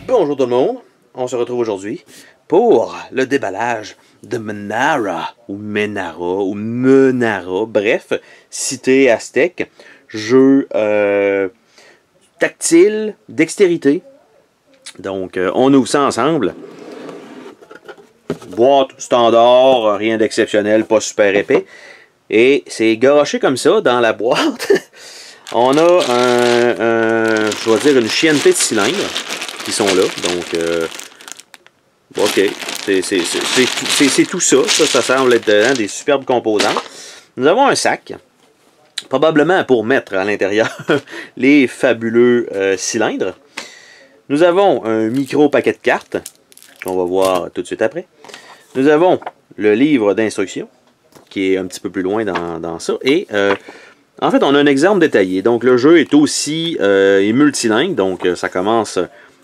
Bonjour tout le monde, on se retrouve aujourd'hui pour le déballage de Menara, ou Menara, bref, cité aztèque, jeu tactile, dextérité. Donc on ouvre ça ensemble. Boîte standard, rien d'exceptionnel, pas super épais. Et c'est garoché comme ça dans la boîte. On a je vais dire une chienneté de cylindres qui sont là. Donc, ok, c'est tout ça. Ça semble être dedans des superbes composants. Nous avons un sac, probablement pour mettre à l'intérieur les fabuleux cylindres. Nous avons un micro paquet de cartes, qu'on va voir tout de suite après. Nous avons le livre d'instructions, qui est un petit peu plus loin dans ça. Et en fait, on a un exemple détaillé. Donc, le jeu est aussi multilingue, donc ça commence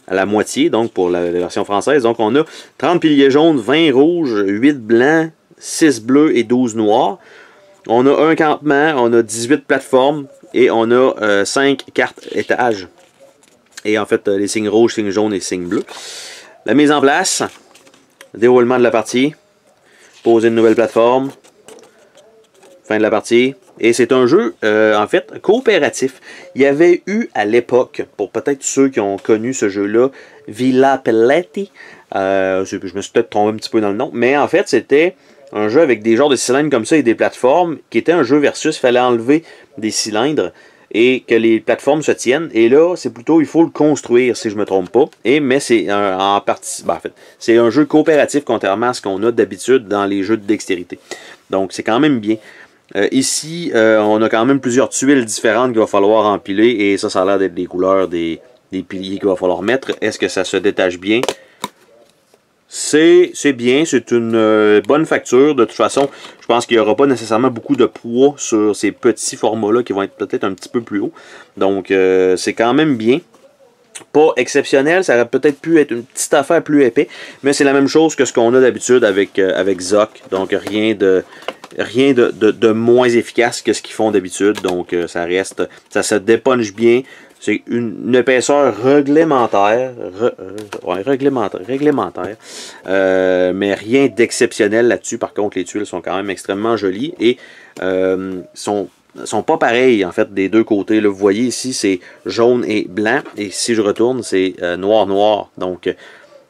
à la moitié, donc pour la version française. Donc, on a 30 piliers jaunes, 20 rouges, 8 blancs, 6 bleus et 12 noirs. On a un campement, on a 18 plateformes et on a 5 cartes étages. Et en fait, les signes rouges, signes jaunes et signes bleus. La mise en place, déroulement de la partie, poser une nouvelle plateforme, fin de la partie. Et c'est un jeu, en fait, coopératif. Il y avait eu à l'époque, pour peut-être ceux qui ont connu ce jeu-là, Villa Pelletti. Je me suis peut-être trompé un petit peu dans le nom. Mais en fait, c'était un jeu avec des genres de cylindres comme ça et des plateformes, qui était un jeu versus, il fallait enlever des cylindres et que les plateformes se tiennent. Et là, c'est plutôt, il faut le construire, si je ne me trompe pas. Mais c'est en partie, en fait, c'est un jeu coopératif, contrairement à ce qu'on a d'habitude dans les jeux de dextérité. Donc, c'est quand même bien. Ici, on a quand même plusieurs tuiles différentes qu'il va falloir empiler. Et ça a l'air d'être des couleurs des piliers qu'il va falloir mettre. Est-ce que ça se détache bien? C'est bien, c'est une bonne facture. De toute façon, je pense qu'il n'y aura pas nécessairement beaucoup de poids sur ces petits formats-là qui vont être peut-être un petit peu plus hauts. Donc, c'est quand même bien. Pas exceptionnel, ça aurait peut-être pu être une petite affaire plus épais. Mais c'est la même chose que ce qu'on a d'habitude avec Zoc. Donc, rien de moins efficace que ce qu'ils font d'habitude. Donc, ça se dépunche bien. C'est une épaisseur réglementaire. Réglementaire. Mais rien d'exceptionnel là-dessus. Par contre, les tuiles sont quand même extrêmement jolies et sont pas pareilles, en fait, des deux côtés. Là, vous voyez ici, c'est jaune et blanc. Et si je retourne, c'est noir. Donc,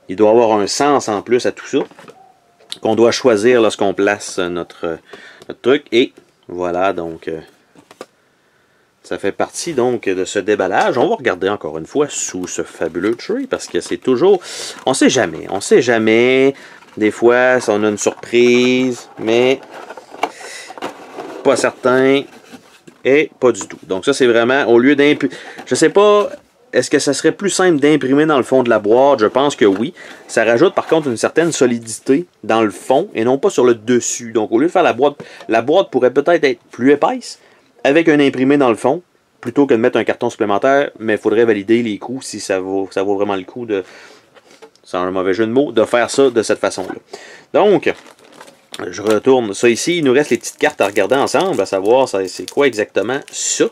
il doit y avoir un sens en plus à tout ça qu'on doit choisir lorsqu'on place notre truc. Et voilà, donc... ça fait partie donc de ce déballage. On va regarder encore une fois sous ce fabuleux tray parce que c'est toujours... On sait jamais. Des fois, on a une surprise, mais pas certain et pas du tout. Donc ça, c'est vraiment au lieu d'imprimer... Je sais pas, est-ce que ça serait plus simple d'imprimer dans le fond de la boîte? Je pense que oui. Ça rajoute par contre une certaine solidité dans le fond et non pas sur le dessus. Donc au lieu de faire la boîte pourrait peut-être être plus épaisse avec un imprimé dans le fond, plutôt que de mettre un carton supplémentaire, mais il faudrait valider les coûts si ça vaut vraiment le coup de, sans un mauvais jeu de mots, de faire ça de cette façon-là. Donc, je retourne ça ici. Il nous reste les petites cartes à regarder ensemble, à savoir c'est quoi exactement ça.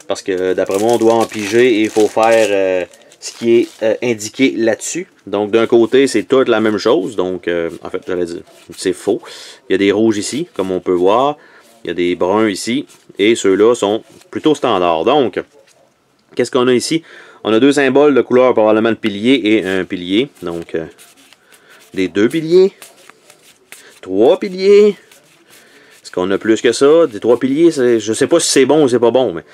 Parce que d'après moi, on doit en piger et il faut faire ce qui est indiqué là-dessus. Donc, d'un côté, c'est toute la même chose. Donc, en fait, j'allais dire, c'est faux. Il y a des rouges ici, comme on peut voir. Il y a des bruns ici, et ceux-là sont plutôt standards. Donc, qu'est-ce qu'on a ici? On a deux symboles de couleur, probablement le pilier et un pilier. Donc, des deux piliers, trois piliers. Est-ce qu'on a plus que ça? Des trois piliers, je ne sais pas si c'est bon ou c'est pas bon, mais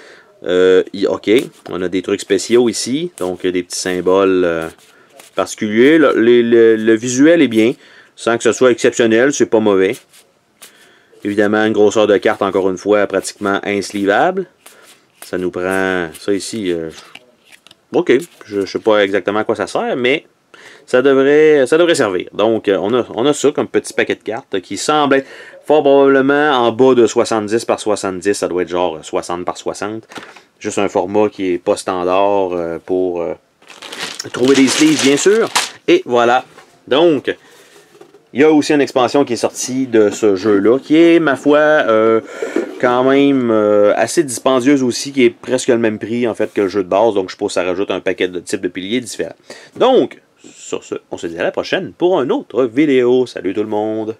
ok, on a des trucs spéciaux ici, donc des petits symboles particuliers. Le visuel est bien, sans que ce soit exceptionnel, c'est pas mauvais. Évidemment, une grosseur de carte, encore une fois, pratiquement insleevable. Ça nous prend... Ça ici, ok, je ne sais pas exactement à quoi ça sert, mais ça devrait servir. Donc, on a ça comme petit paquet de cartes qui semble être fort probablement en bas de 70 par 70. Ça doit être genre 60 par 60. Juste un format qui n'est pas standard pour trouver des sleeves, bien sûr. Et voilà. Donc... Il y a aussi une expansion qui est sortie de ce jeu-là, qui est, ma foi, quand même assez dispendieuse aussi, qui est presque le même prix en fait que le jeu de base. Donc je suppose que ça rajoute un paquet de types de piliers différents. Donc, sur ce, on se dit à la prochaine pour une autre vidéo. Salut tout le monde!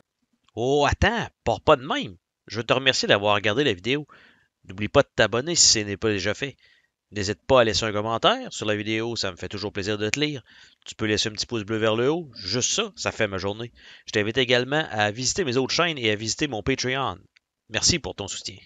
Oh, attends, pars pas de même. Je veux te remercier d'avoir regardé la vidéo. N'oublie pas de t'abonner si ce n'est pas déjà fait. N'hésite pas à laisser un commentaire sur la vidéo, ça me fait toujours plaisir de te lire. Tu peux laisser un petit pouce bleu vers le haut, juste ça, ça fait ma journée. Je t'invite également à visiter mes autres chaînes et à visiter mon Patreon. Merci pour ton soutien.